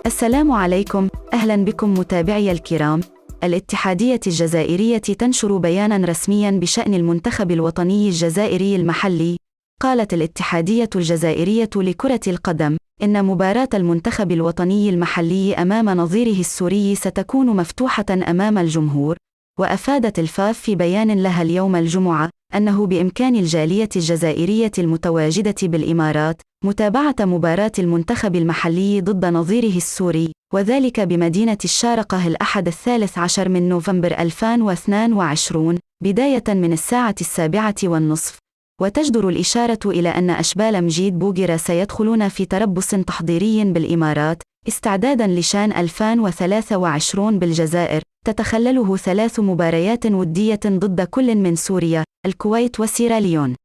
السلام عليكم، أهلا بكم متابعي الكرام. الاتحادية الجزائرية تنشر بيانا رسميا بشأن المنتخب الوطني الجزائري المحلي. قالت الاتحادية الجزائرية لكرة القدم إن مباراة المنتخب الوطني المحلي أمام نظيره السوري ستكون مفتوحة أمام الجمهور. وأفادت الفاف في بيان لها اليوم الجمعة أنه بإمكان الجالية الجزائرية المتواجدة بالإمارات متابعة مباراة المنتخب المحلي ضد نظيره السوري، وذلك بمدينة الشارقة الأحد 13 من نوفمبر 2022 بداية من الساعة 7:30. وتجدر الإشارة إلى أن أشبال مجيد بوغيرة سيدخلون في تربص تحضيري بالإمارات استعدادا لشان 2023 بالجزائر، تتخلله 3 مباريات ودية ضد كل من سوريا، الكويت وسيراليون.